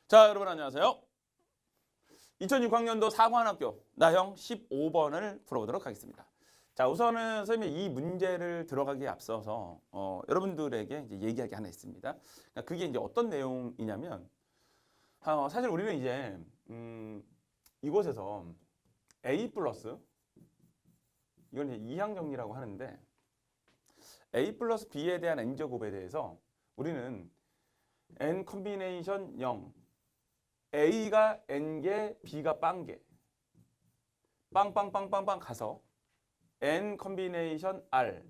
자, 여러분 안녕하세요. 2006학년도 사관학교 나형 15번을 풀어보도록 하겠습니다. 자, 우선은 선생님이 이 문제를 들어가기에 앞서서 여러분들에게 이제 얘기할 게 하나 있습니다. 그러니까 그게 이제 어떤 내용이냐면 사실 우리는 이제 이곳에서 A 플러스 이건 이제 이항 정리라고 하는데 A 플러스 B에 대한 N제곱에 대해서 우리는 N 컨비네이션 0 A가 N개, B가 빵개 빵빵빵빵빵 가서 N 컨비네이션 R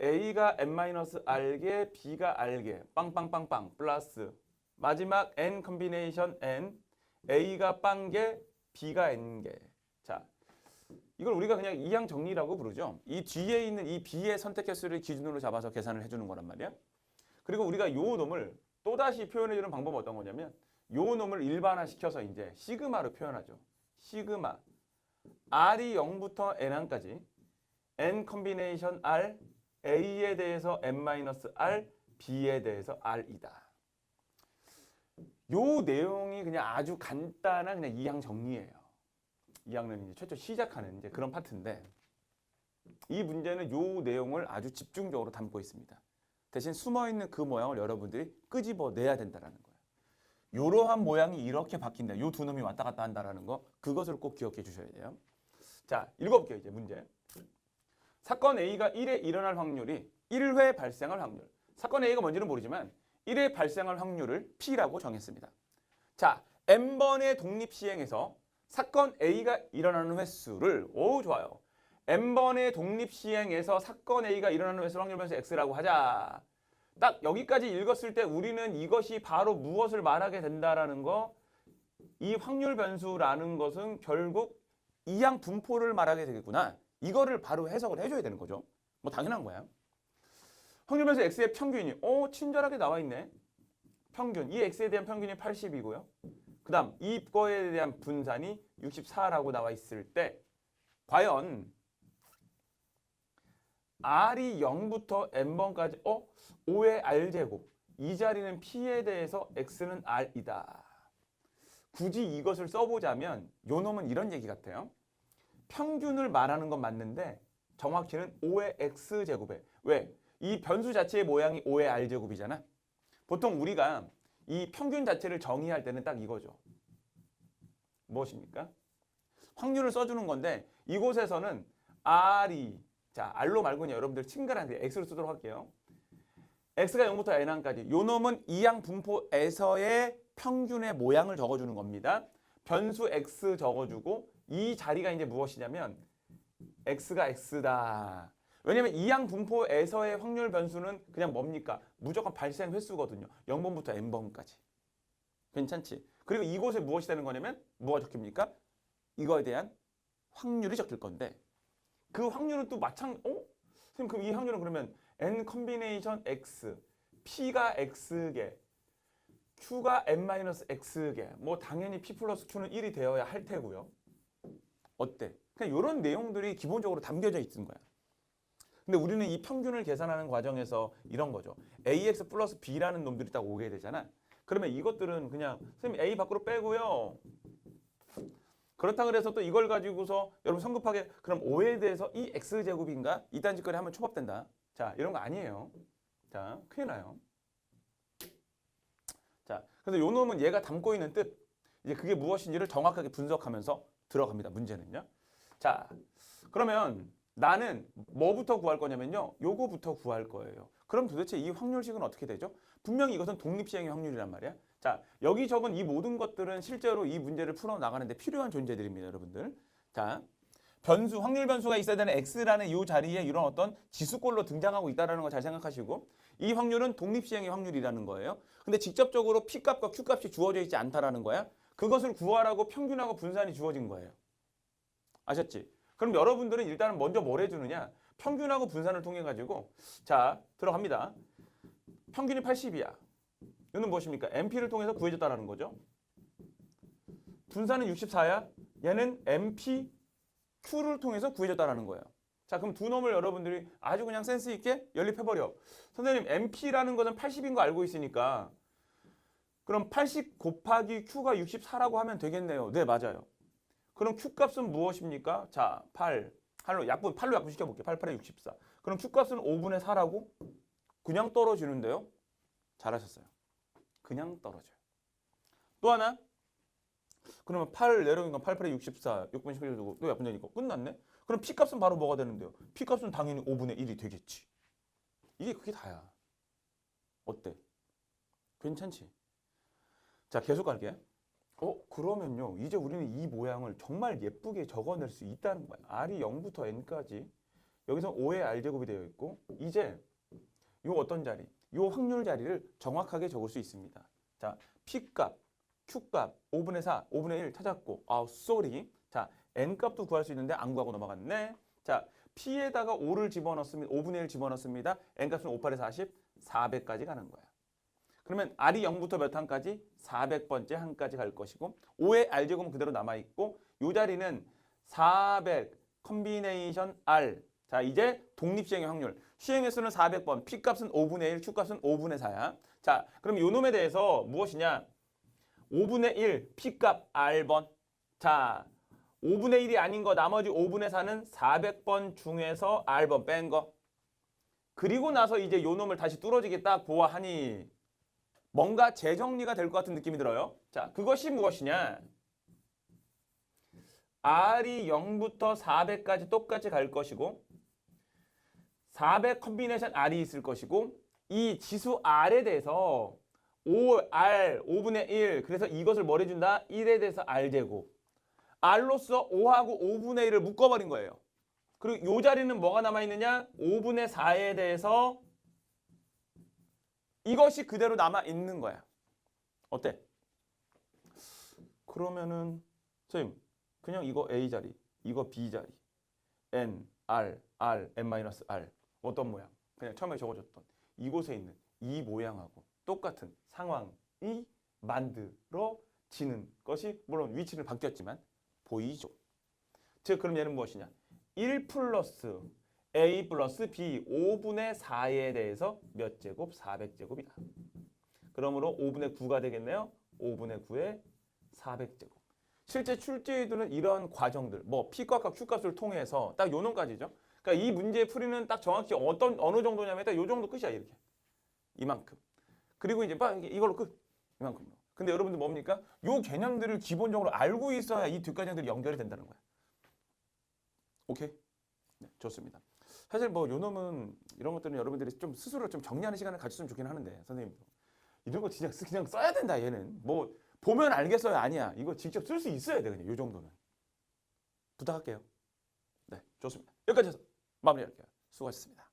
A가 N-R개, B가 R개 빵빵빵빵 플러스 마지막 N 컨비네이션 N A가 빵개, B가 N개. 자, 이걸 우리가 그냥 이항 정리라고 부르죠. 이 뒤에 있는 이 B의 선택 횟수를 기준으로 잡아서 계산을 해주는 거란 말이야. 그리고 우리가 요 놈을 또다시 표현해주는 방법은 어떤 거냐면 요 놈을 일반화시켜서 이제 시그마로 표현하죠. 시그마 R이 0부터 N1까지 N 컨비네이션 R A에 대해서 N-R B에 대해서 R이다. 요 내용이 그냥 아주 간단한 그냥 이항 정리예요. 이항은 이제 최초 시작하는 이제 그런 파트인데 이 문제는 요 내용을 아주 집중적으로 담고 있습니다. 대신 숨어있는 그 모양을 여러분들이 끄집어내야 된다는 거예요. 이러한 모양이 이렇게 바뀐다. 요 두 놈이 왔다 갔다 한다는 거 그것을 꼭 기억해 주셔야 돼요. 자, 읽어볼게요. 이제 문제. 사건 A가 1회 일어날 확률이 1회 발생할 확률. 사건 A가 뭔지는 모르지만 1회 발생할 확률을 P라고 정했습니다. 자, N번의 독립시행에서 사건 A가 일어나는 횟수를 좋아요. N번의 독립시행에서 사건 A가 일어나는 횟수 확률 변수 X라고 하자. 딱 여기까지 읽었을 때 우리는 이것이 바로 무엇을 말하게 된다라는 거, 이 확률 변수라는 것은 결국 이항 분포를 말하게 되겠구나. 이거를 바로 해석을 해줘야 되는 거죠. 뭐 당연한 거야. 확률 변수 X의 평균이 친절하게 나와 있네. 평균, 이 X에 대한 평균이 80이고요. 그 다음 이거에 대한 분산이 64라고 나와 있을 때 과연 R이 0부터 N번까지 5의 R제곱 이 자리는 P에 대해서 X는 R이다. 굳이 이것을 써보자면 요 놈은 이런 얘기 같아요. 평균을 말하는 건 맞는데 정확히는 5의 X제곱에 왜? 이 변수 자체의 모양이 5의 R제곱이잖아. 보통 우리가 이 평균 자체를 정의할 때는 딱 이거죠. 무엇입니까? 확률을 써주는 건데 이곳에서는 R이 자, R로 말고 그냥 여러분들 친근한데 X로 쓰도록 할게요. X가 0부터 N1까지 요 놈은 이항 분포에서의 평균의 모양을 적어주는 겁니다. 변수 X 적어주고 이 자리가 이제 무엇이냐면 X가 X다. 왜냐면 이항 분포에서의 확률 변수는 그냥 뭡니까? 무조건 발생 횟수거든요. 0번부터 N번까지. 괜찮지? 그리고 이곳에 무엇이 되는 거냐면 뭐가 적힙니까? 이거에 대한 확률이 적힐 건데 그 확률은 또 선생님 그럼 이 확률은 그러면 N 컨비네이션 X, P가 X개, Q가 N-X개 뭐 당연히 P 플러스 Q는 1이 되어야 할 테고요. 어때? 그냥 이런 내용들이 기본적으로 담겨져 있는 거야. 근데 우리는 이 평균을 계산하는 과정에서 이런 거죠. AX 플러스 B라는 놈들이 딱 오게 되잖아. 그러면 이것들은 그냥 선생님 A 밖으로 빼고요. 그렇다 그래서 또 이걸 가지고서 여러분 성급하게 그럼 5에 대해서 이 X제곱인가? 이딴 짓거리 하면 초밥된다. 자, 이런 거 아니에요. 자, 큰일 나요. 자, 그래서 요 놈은 얘가 담고 있는 뜻, 이제 그게 무엇인지를 정확하게 분석하면서 들어갑니다. 문제는요. 자, 그러면 나는 뭐부터 구할 거냐면요. 요거부터 구할 거예요. 그럼 도대체 이 확률식은 어떻게 되죠? 분명히 이것은 독립시행의 확률이란 말이야. 자, 여기 적은 이 모든 것들은 실제로 이 문제를 풀어나가는데 필요한 존재들입니다, 여러분들. 자, 변수, 확률 변수가 있어야 되는 X라는 이 자리에 이런 어떤 지수꼴로 등장하고 있다는 거 잘 생각하시고 이 확률은 독립시행의 확률이라는 거예요. 근데 직접적으로 P값과 Q값이 주어져 있지 않다라는 거야. 그것을 구하라고 평균하고 분산이 주어진 거예요. 아셨지? 그럼 여러분들은 일단은 먼저 뭘 해주느냐? 평균하고 분산을 통해 가지고 자, 들어갑니다. 평균이 80이야. 이거는 무엇입니까? MP를 통해서 구해줬다는 거죠. 분산은 64야. 얘는 MP, Q를 통해서 구해줬다는 거예요. 자, 그럼 두 놈을 여러분들이 아주 그냥 센스 있게 연립해버려. 선생님, MP라는 것은 80인 거 알고 있으니까 그럼 80 곱하기 Q가 64라고 하면 되겠네요. 네, 맞아요. 그럼 Q 값은 무엇입니까? 자, 8로 약분 시켜볼게요. 8, 8에 64. 그럼 Q 값은 5분의 4라고? 그냥 떨어지는데요. 잘하셨어요. 그냥 떨어져요. 또 하나. 그러면 8 내려오니까 8, 8에 64, 6분 시켜주고 또 약분 되니까 끝났네. 그럼 P 값은 바로 뭐가 되는데요? P 값은 당연히 5분의 1이 되겠지. 이게 그게 다야. 어때? 괜찮지? 자, 계속 갈게. 그러면요. 이제 우리는 이 모양을 정말 예쁘게 적어낼 수 있다는 거야. R이 0부터 N까지. 여기서 5의 R제곱이 되어 있고 이제 요 어떤 자리? 요 확률 자리를 정확하게 적을 수 있습니다. 자, P값, Q값, 5분의 4, 5분의 1 찾았고 쏘리. 자, N값도 구할 수 있는데 안 구하고 넘어갔네. 자, P에다가 5를 집어넣습니다. 5분의 1 집어넣습니다. N값은 5, 8에 40, 400까지 가는 거야. 그러면 R이 0부터 몇 항까지? 400번째 항까지 갈 것이고 5의 R제곱은 그대로 남아있고 이 자리는 400 컨비네이션 R. 자, 이제 독립시행의 확률. 시행의 수는 400번, P값은 5분의 1, Q값은 5분의 4야. 자, 그럼 이 놈에 대해서 무엇이냐? 5분의 1, P값 R번. 자, 5분의 1이 아닌 거 나머지 5분의 4는 400번 중에서 R번 뺀 거. 그리고 나서 이제 요 놈을 다시 뚫어지게 딱 보아하니 뭔가 재정리가 될 것 같은 느낌이 들어요. 자, 그것이 무엇이냐? R이 0부터 400까지 똑같이 갈 것이고 400 컨비네이션 R이 있을 것이고 이 지수 R에 대해서 5R, 5분의 1 그래서 이것을 뭘 해준다? 1에 대해서 R제곱. R로서 5하고 5분의 1을 묶어버린 거예요. 그리고 이 자리는 뭐가 남아있느냐? 5분의 4에 대해서 이것이 그대로 남아있는 거야. 어때? 그러면은 선생님 그냥 이거 A 자리, 이거 B 자리, N, R, R, N-R 어떤 모양? 그냥 처음에 적어줬던 이곳에 있는 이 모양하고 똑같은 상황이 만들어지는 것이 물론 위치를 바뀌었지만 보이죠. 즉 그럼 얘는 무엇이냐? 1 플러스 A 플러스 B 5분의 4에 대해서 몇 제곱? 400제곱이다. 그러므로 5분의 9가 되겠네요. 5분의 9에 400제곱. 실제 출제위들은 이런 과정들, 뭐 P값과 Q값을 통해서 딱 요 놈까지죠. 그러니까 이 문제 풀이는 딱 정확히 어느 정도냐면 딱 요 정도 끝이야 이렇게. 이만큼. 그리고 이제 이걸로 끝. 이만큼으로. 근데 여러분들 뭡니까? 요 개념들을 기본적으로 알고 있어야 이 뒷과정들이 연결이 된다는 거야. 오케이? 네, 좋습니다. 사실 뭐 요 놈은 이런 것들은 여러분들이 좀 스스로 좀 정리하는 시간을 가졌으면 좋긴 하는데 선생님도 이런 거 진짜 그냥 써야 된다 얘는. 뭐 보면 알겠어요? 아니야. 이거 직접 쓸 수 있어야 돼 그냥 요 정도는. 부탁할게요. 네, 좋습니다. 여기까지 해서 마무리할게요. 수고하셨습니다.